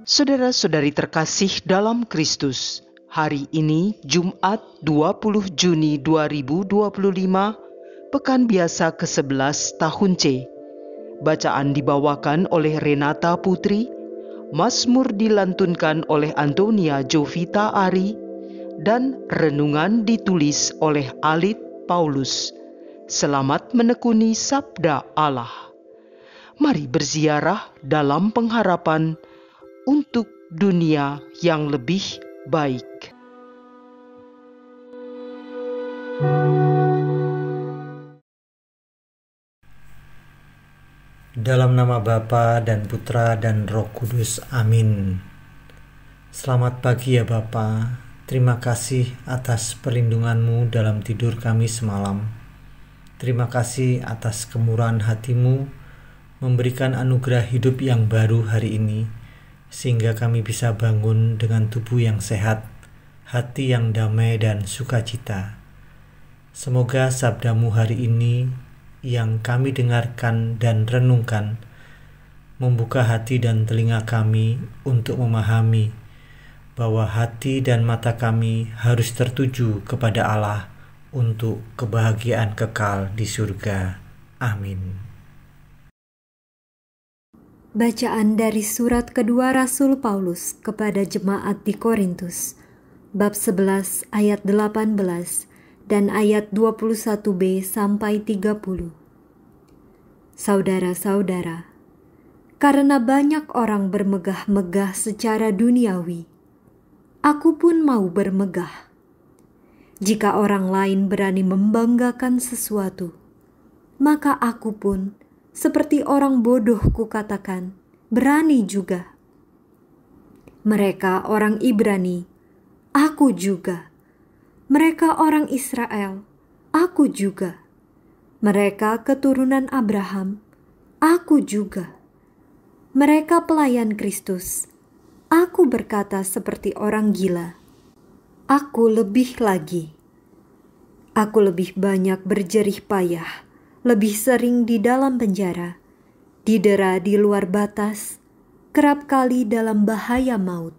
Saudara-saudari terkasih dalam Kristus, hari ini Jumat 20 Juni 2025, Pekan Biasa ke-11 tahun C. Bacaan dibawakan oleh Renata Putri, Mazmur dilantunkan oleh Antonia Jovita Ari, dan renungan ditulis oleh Alit Paulus. Selamat menekuni Sabda Allah. Mari berziarah dalam pengharapan untuk dunia yang lebih baik. Dalam nama Bapa dan Putra dan Roh Kudus. Amin. Selamat pagi ya Bapa. Terima kasih atas perlindungan-Mu dalam tidur kami semalam. Terima kasih atas kemurahan hati-Mu memberikan anugerah hidup yang baru hari ini, sehingga kami bisa bangun dengan tubuh yang sehat, hati yang damai dan sukacita. Semoga sabda-Mu hari ini yang kami dengarkan dan renungkan membuka hati dan telinga kami untuk memahami bahwa hati dan mata kami harus tertuju kepada Allah untuk kebahagiaan kekal di surga. Amin. Bacaan dari surat kedua Rasul Paulus kepada jemaat di Korintus, bab 11 ayat 18 dan ayat 21b sampai 30. Saudara-saudara, karena banyak orang bermegah-megah secara duniawi, aku pun mau bermegah. Jika orang lain berani membanggakan sesuatu, maka aku pun seperti orang bodoh kukatakan, berani juga. Mereka orang Ibrani, aku juga. Mereka orang Israel, aku juga. Mereka keturunan Abraham, aku juga. Mereka pelayan Kristus, aku berkata seperti orang gila. Aku lebih lagi. Aku lebih banyak berjerih payah, lebih sering di dalam penjara, didera di luar batas, kerap kali dalam bahaya maut.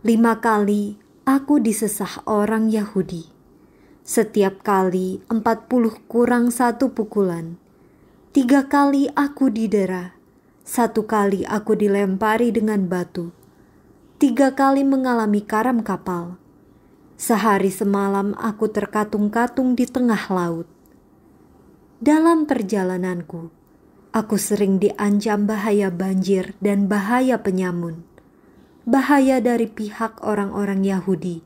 5 kali aku disesah orang Yahudi. Setiap kali 40 kurang 1 pukulan. 3 kali aku didera. 1 kali aku dilempari dengan batu. 3 kali mengalami karam kapal. Sehari semalam aku terkatung-katung di tengah laut. Dalam perjalananku, aku sering diancam bahaya banjir dan bahaya penyamun. Bahaya dari pihak orang-orang Yahudi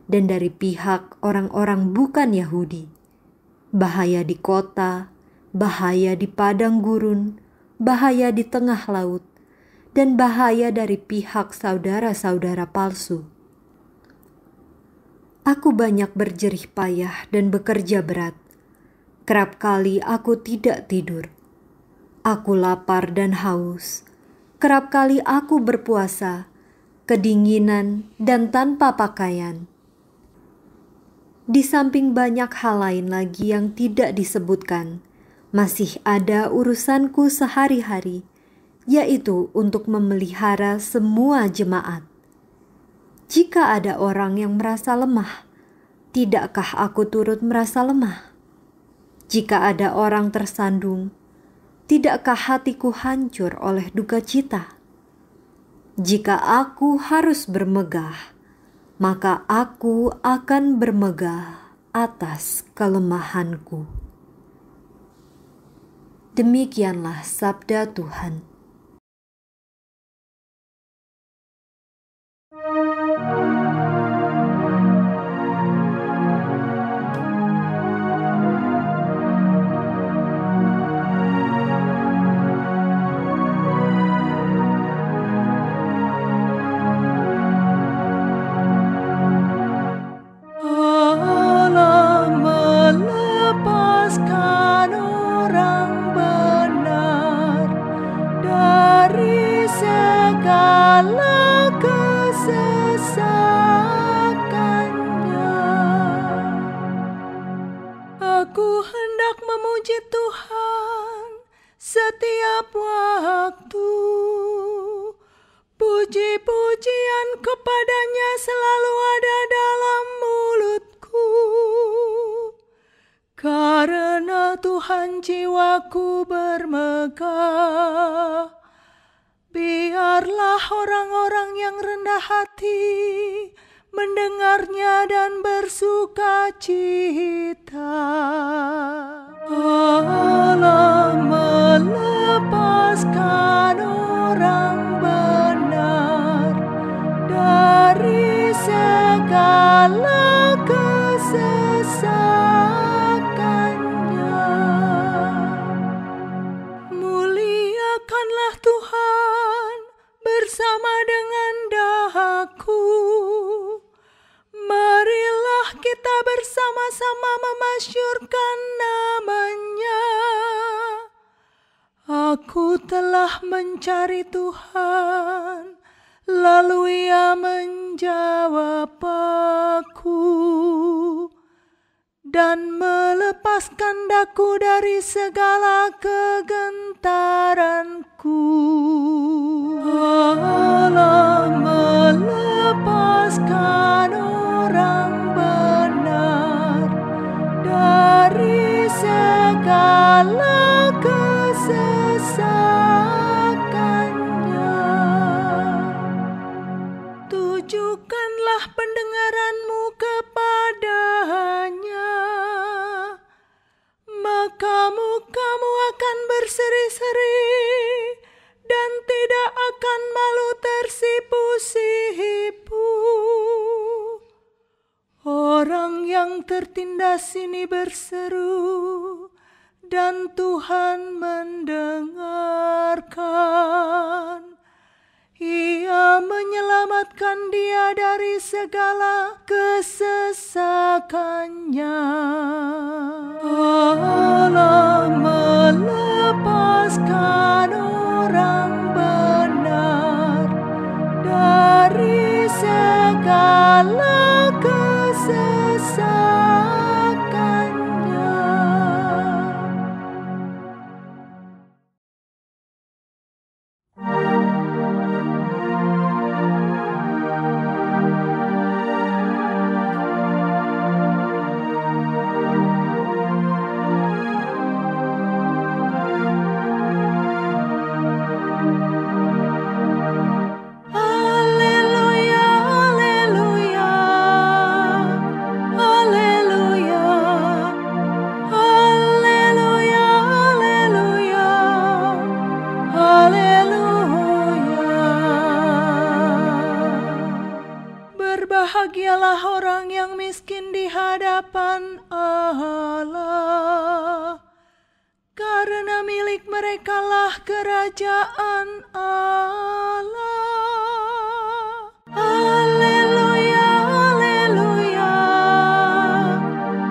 dan dari pihak orang-orang bukan Yahudi. Bahaya di kota, bahaya di padang gurun, bahaya di tengah laut, dan bahaya dari pihak saudara-saudara palsu. Aku banyak berjerih payah dan bekerja berat. Kerap kali aku tidak tidur. Aku lapar dan haus. Kerap kali aku berpuasa, kedinginan dan tanpa pakaian. Di samping banyak hal lain lagi yang tidak disebutkan, masih ada urusanku sehari-hari, yaitu untuk memelihara semua jemaat. Jika ada orang yang merasa lemah, tidakkah aku turut merasa lemah? Jika ada orang tersandung, tidakkah hatiku hancur oleh duka cita? Jika aku harus bermegah, maka aku akan bermegah atas kelemahanku. Demikianlah sabda Tuhan. Aku hendak memuji Tuhan setiap waktu. Puji-pujian kepadanya selalu ada dalam mulutku. Karena Tuhan jiwaku bermegah. Biarlah orang-orang yang rendah hati mendengarnya dan bersuka cita. Allah melepaskan orang benar dari segala kesesakannya. Muliakanlah Tuhan bersama dengan dahaku. Marilah kita bersama-sama memasyurkan nama-Nya. Aku telah mencari Tuhan, lalu Ia menjawab aku dan melepaskan daku dari segala kegentaranku. Allah melepaskan orang benar dari segala kesesakannya. Tujukanlah pendengaranmu kepadanya, maka mukamu akan berseri-seri dan tidak akan malu tersipu-sipu. Orang yang tertindas ini berseru, dan Tuhan mendengarkan. Ia menyelamatkan dia dari segala kesesakannya. Allah melepaskan orang benar dari segala kesesakannya. Berbahagialah orang yang miskin di hadapan Allah, karena milik merekalah kerajaan Allah. Haleluya, haleluya,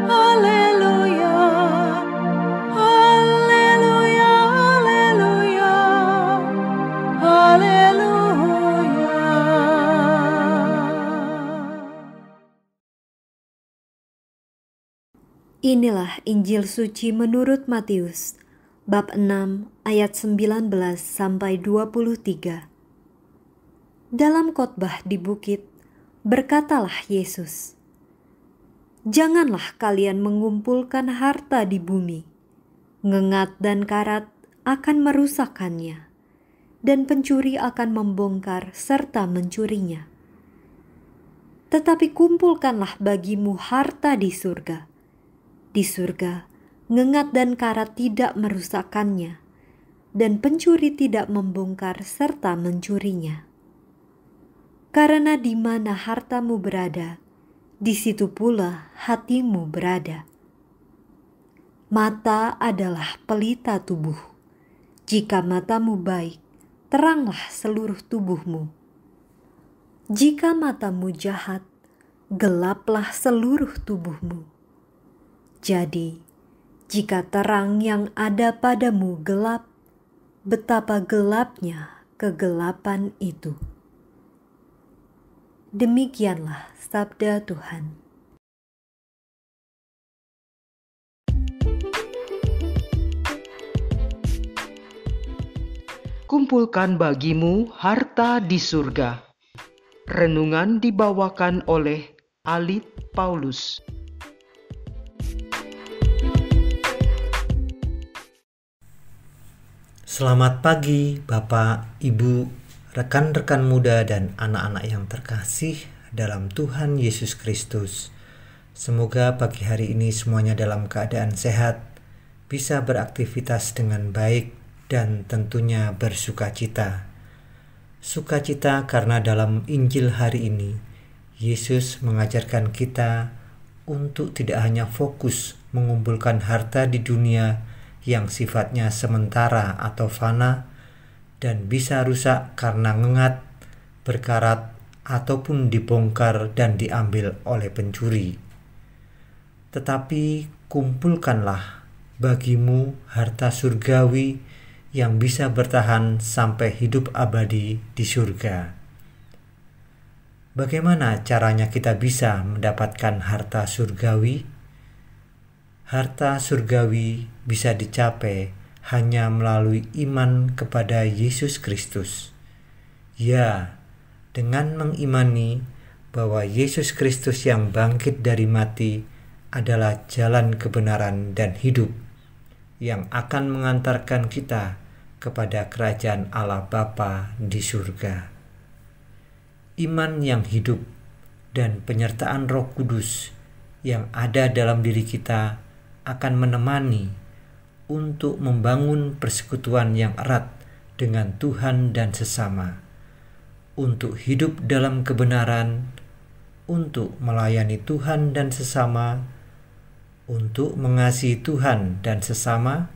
haleluya, haleluya, haleluya, haleluya. Inilah Injil suci menurut Matius, bab 6 ayat 19 sampai 23. Dalam khotbah di bukit, berkatalah Yesus, "Janganlah kalian mengumpulkan harta di bumi. Ngengat dan karat akan merusakkannya, dan pencuri akan membongkar serta mencurinya. Tetapi kumpulkanlah bagimu harta di surga. Di surga, ngengat dan karat tidak merusakkannya, dan pencuri tidak membongkar serta mencurinya. Karena di mana hartamu berada, di situ pula hatimu berada. Mata adalah pelita tubuh. Jika matamu baik, teranglah seluruh tubuhmu. Jika matamu jahat, gelaplah seluruh tubuhmu. Jadi, jika terang yang ada padamu gelap, betapa gelapnya kegelapan itu." Demikianlah sabda Tuhan. kumpulkan bagimu harta di surga. Renungan dibawakan oleh Alit Paulus. Selamat pagi Bapak, Ibu, rekan-rekan muda dan anak-anak yang terkasih dalam Tuhan Yesus Kristus. Semoga pagi hari ini semuanya dalam keadaan sehat, bisa beraktivitas dengan baik, dan tentunya bersukacita. Sukacita karena dalam Injil hari ini, Yesus mengajarkan kita untuk tidak hanya fokus mengumpulkan harta di dunia yang sifatnya sementara atau fana dan bisa rusak karena ngengat, berkarat, ataupun dibongkar dan diambil oleh pencuri. Tetapi kumpulkanlah bagimu harta surgawi yang bisa bertahan sampai hidup abadi di surga. Bagaimana caranya kita bisa mendapatkan harta surgawi? Harta surgawi bisa dicapai hanya melalui iman kepada Yesus Kristus. Ya, dengan mengimani bahwa Yesus Kristus yang bangkit dari mati adalah jalan kebenaran dan hidup yang akan mengantarkan kita kepada kerajaan Allah Bapa di surga. Iman yang hidup dan penyertaan Roh Kudus yang ada dalam diri kita akan menemani untuk membangun persekutuan yang erat dengan Tuhan dan sesama, untuk hidup dalam kebenaran, untuk melayani Tuhan dan sesama, untuk mengasihi Tuhan dan sesama,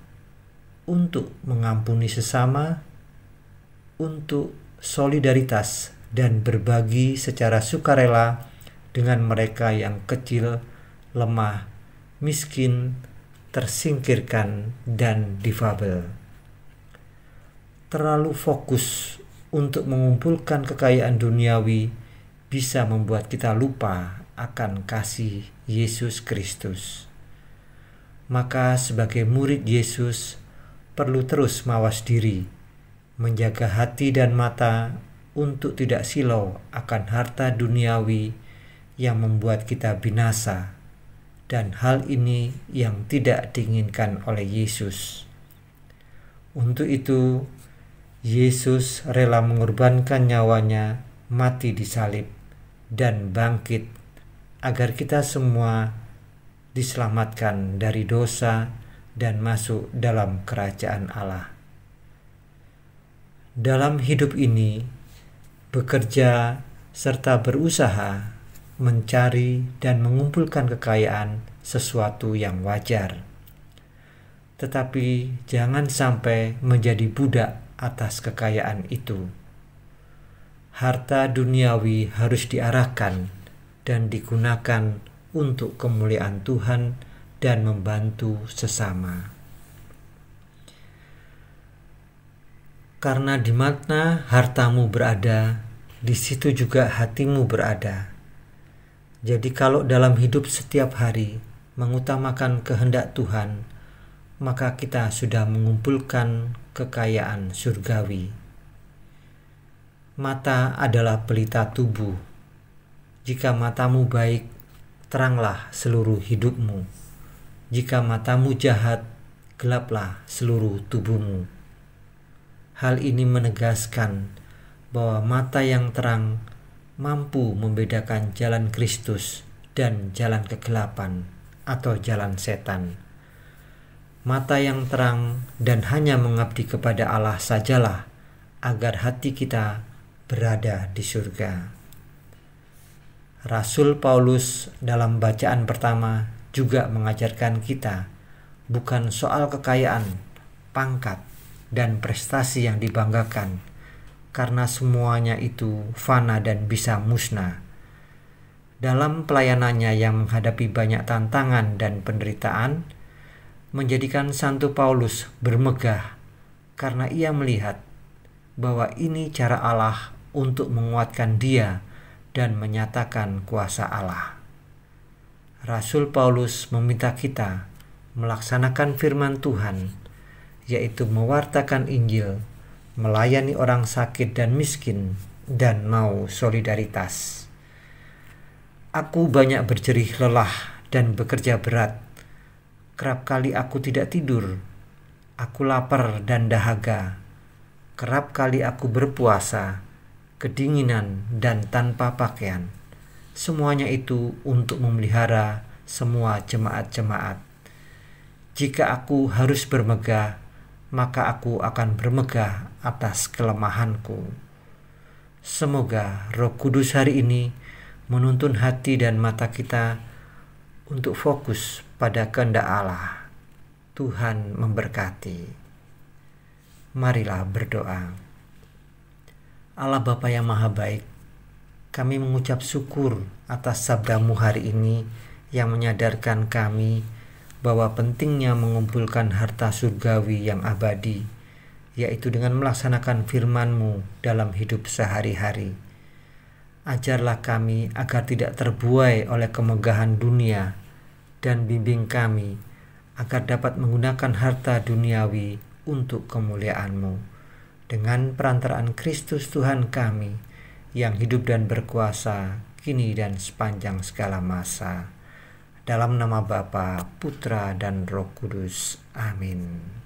untuk mengampuni sesama, untuk solidaritas dan berbagi secara sukarela dengan mereka yang kecil, lemah, miskin, tersingkirkan, dan difabel. Terlalu fokus untuk mengumpulkan kekayaan duniawi bisa membuat kita lupa akan kasih Yesus Kristus. Maka sebagai murid Yesus perlu terus mawas diri, menjaga hati dan mata untuk tidak silau akan harta duniawi yang membuat kita binasa, dan hal ini yang tidak diinginkan oleh Yesus. Untuk itu, Yesus rela mengorbankan nyawanya, mati di salib, dan bangkit agar kita semua diselamatkan dari dosa dan masuk dalam kerajaan Allah. Dalam hidup ini, bekerja serta berusaha mencari dan mengumpulkan kekayaan sesuatu yang wajar. Tetapi jangan sampai menjadi budak atas kekayaan itu. Harta duniawi harus diarahkan dan digunakan untuk kemuliaan Tuhan dan membantu sesama. Karena di mana hartamu berada, di situ juga hatimu berada. Jadi kalau dalam hidup setiap hari mengutamakan kehendak Tuhan, maka kita sudah mengumpulkan kekayaan surgawi. Mata adalah pelita tubuh. Jika matamu baik, teranglah seluruh hidupmu. Jika matamu jahat, gelaplah seluruh tubuhmu. Hal ini menegaskan bahwa mata yang terang mampu membedakan jalan Kristus dan jalan kegelapan atau jalan setan. Mata yang terang dan hanya mengabdi kepada Allah sajalah agar hati kita berada di surga. Rasul Paulus dalam bacaan pertama juga mengajarkan kita bukan soal kekayaan, pangkat, dan prestasi yang dibanggakan, karena semuanya itu fana dan bisa musnah. Dalam pelayanannya yang menghadapi banyak tantangan dan penderitaan, menjadikan Santo Paulus bermegah karena ia melihat bahwa ini cara Allah untuk menguatkan dia dan menyatakan kuasa Allah. Rasul Paulus meminta kita melaksanakan firman Tuhan, yaitu mewartakan Injil, melayani orang sakit dan miskin, dan mau solidaritas. Aku banyak berjerih lelah dan bekerja berat. Kerap kali aku tidak tidur. Aku lapar dan dahaga. Kerap kali aku berpuasa, kedinginan dan tanpa pakaian. Semuanya itu untuk memelihara semua jemaat-jemaat. Jika aku harus bermegah, maka aku akan bermegah atas kelemahanku. Semoga Roh Kudus hari ini menuntun hati dan mata kita untuk fokus pada kehendak Allah. Tuhan memberkati. Marilah berdoa. Allah Bapa yang Maha Baik, kami mengucap syukur atas sabda-Mu hari ini yang menyadarkan kami bahwa pentingnya mengumpulkan harta surgawi yang abadi, yaitu dengan melaksanakan firman-Mu dalam hidup sehari-hari. Ajarlah kami agar tidak terbuai oleh kemegahan dunia, dan bimbing kami agar dapat menggunakan harta duniawi untuk kemuliaan-Mu. Dengan perantaraan Kristus Tuhan kami, yang hidup dan berkuasa, kini dan sepanjang segala masa. Dalam nama Bapa, Putra, dan Roh Kudus. Amin.